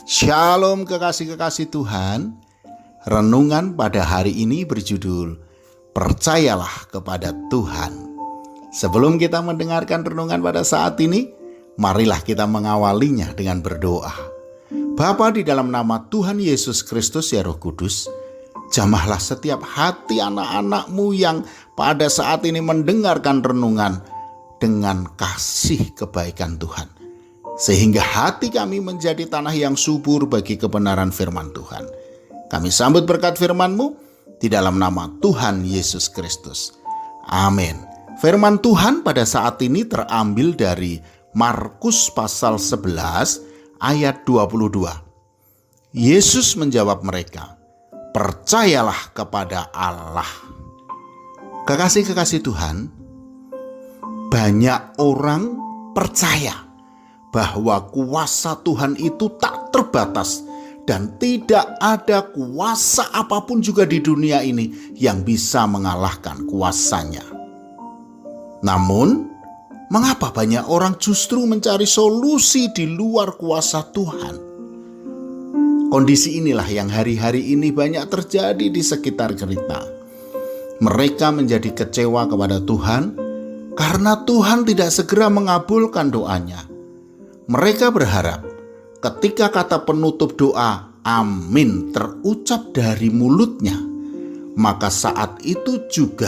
Shalom kekasih-kekasih Tuhan. Renungan pada hari ini berjudul Percayalah kepada Tuhan. Sebelum kita mendengarkan renungan pada saat ini, marilah kita mengawalinya dengan berdoa. Bapa, di dalam nama Tuhan Yesus Kristus ya Roh Kudus, jamahlah setiap hati anak-anak-Mu yang pada saat ini mendengarkan renungan dengan kasih kebaikan Tuhan. Sehingga hati kami menjadi tanah yang subur bagi kebenaran firman Tuhan. Kami sambut berkat firman-Mu di dalam nama Tuhan Yesus Kristus. Amin. Firman Tuhan pada saat ini terambil dari Markus pasal 11 ayat 22. Yesus menjawab mereka, "Percayalah kepada Allah." Kekasih-kekasih Tuhan, banyak orang percaya bahwa kuasa Tuhan itu tak terbatas dan tidak ada kuasa apapun juga di dunia ini yang bisa mengalahkan kuasanya. Namun, mengapa banyak orang justru mencari solusi di luar kuasa Tuhan? Kondisi inilah yang hari-hari ini banyak terjadi di sekitar kita. Mereka menjadi kecewa kepada Tuhan karena Tuhan tidak segera mengabulkan doanya. Mereka berharap ketika kata penutup doa amin terucap dari mulutnya, maka saat itu juga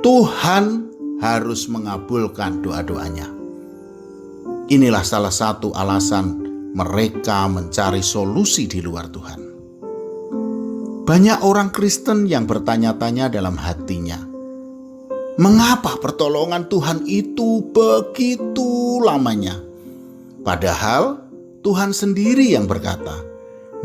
Tuhan harus mengabulkan doa-doanya. Inilah salah satu alasan mereka mencari solusi di luar Tuhan. Banyak orang Kristen yang bertanya-tanya dalam hatinya, mengapa pertolongan Tuhan itu begitu lamanya? Padahal Tuhan sendiri yang berkata,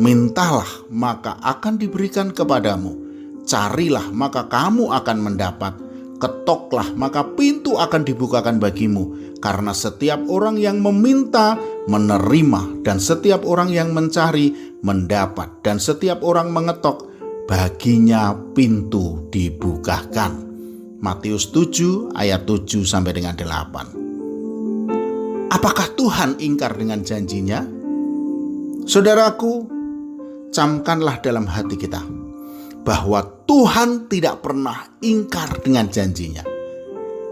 "Mintalah maka akan diberikan kepadamu, carilah maka kamu akan mendapat, ketoklah maka pintu akan dibukakan bagimu. Karena setiap orang yang meminta menerima, dan setiap orang yang mencari mendapat, dan setiap orang mengetok baginya pintu dibukakan." Matius 7 ayat 7 sampai dengan 8. Apakah Tuhan ingkar dengan janjinya? Saudaraku, camkanlah dalam hati kita bahwa Tuhan tidak pernah ingkar dengan janjinya.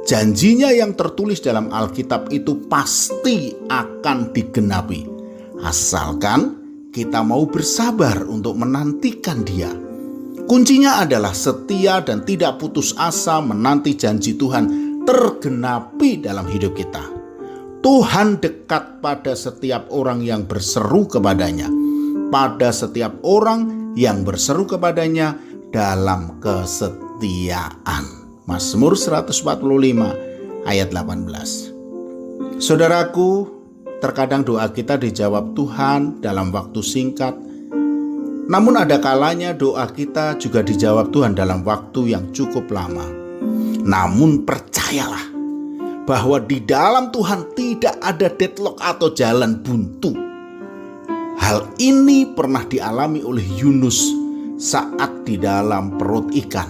Janjinya yang tertulis dalam Alkitab itu pasti akan digenapi, asalkan kita mau bersabar untuk menantikan Dia. Kuncinya adalah setia dan tidak putus asa menanti janji Tuhan tergenapi dalam hidup kita. Tuhan dekat pada setiap orang yang berseru kepadanya, pada setiap orang yang berseru kepadanya dalam kesetiaan. Mazmur 145 ayat 18. Saudaraku, terkadang doa kita dijawab Tuhan dalam waktu singkat. Namun ada kalanya doa kita juga dijawab Tuhan dalam waktu yang cukup lama. Namun percayalah bahwa di dalam Tuhan tidak ada deadlock atau jalan buntu. Hal ini pernah dialami oleh Yunus saat di dalam perut ikan.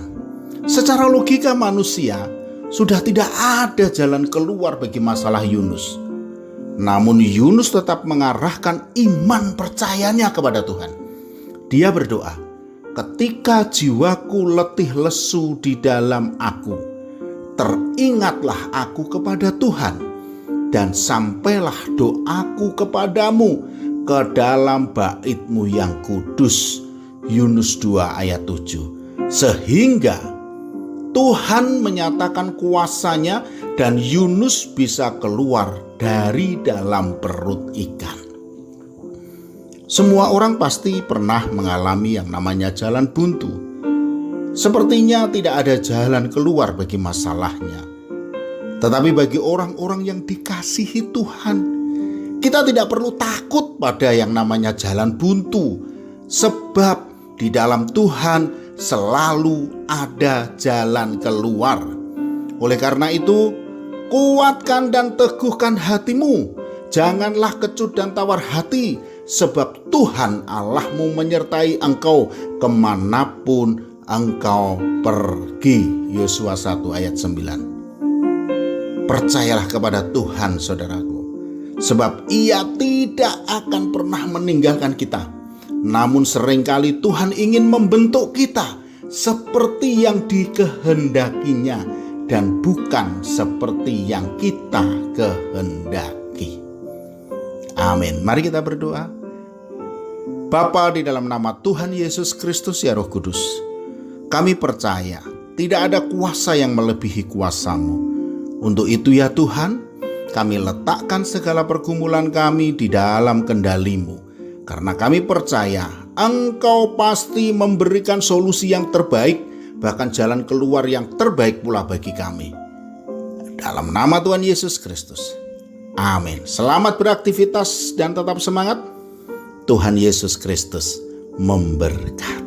Secara logika manusia, sudah tidak ada jalan keluar bagi masalah Yunus. Namun Yunus tetap mengarahkan iman percayanya kepada Tuhan. Dia berdoa, "Ketika jiwaku letih lesu di dalam aku, teringatlah aku kepada Tuhan, dan sampailah doaku kepadamu ke dalam bait-Mu yang kudus." Yunus 2 ayat 7. Sehingga Tuhan menyatakan kuasanya dan Yunus bisa keluar dari dalam perut ikan. Semua orang pasti pernah mengalami yang namanya jalan buntu. Sepertinya tidak ada jalan keluar bagi masalahnya. Tetapi bagi orang-orang yang dikasihi Tuhan, kita tidak perlu takut pada yang namanya jalan buntu. Sebab di dalam Tuhan selalu ada jalan keluar. Oleh karena itu, kuatkan dan teguhkan hatimu. Janganlah kecut dan tawar hati, sebab Tuhan Allahmu menyertai engkau kemanapun engkau pergi. Yosua 1 ayat 9. Percayalah kepada Tuhan, saudaraku. sebab Ia tidak akan pernah meninggalkan kita. Namun seringkali Tuhan ingin membentuk kita seperti yang dikehendakinya dan bukan seperti yang kita kehendaki. Amin. Mari kita berdoa. Bapa, di dalam nama Tuhan Yesus Kristus ya Roh Kudus, kami percaya tidak ada kuasa yang melebihi kuasa-Mu. Untuk itu ya Tuhan, kami letakkan segala pergumulan kami di dalam kendali-Mu, karena kami percaya Engkau pasti memberikan solusi yang terbaik, bahkan jalan keluar yang terbaik pula bagi kami. Dalam nama Tuhan Yesus Kristus. Amin. Selamat beraktivitas dan tetap semangat. Tuhan Yesus Kristus memberkati.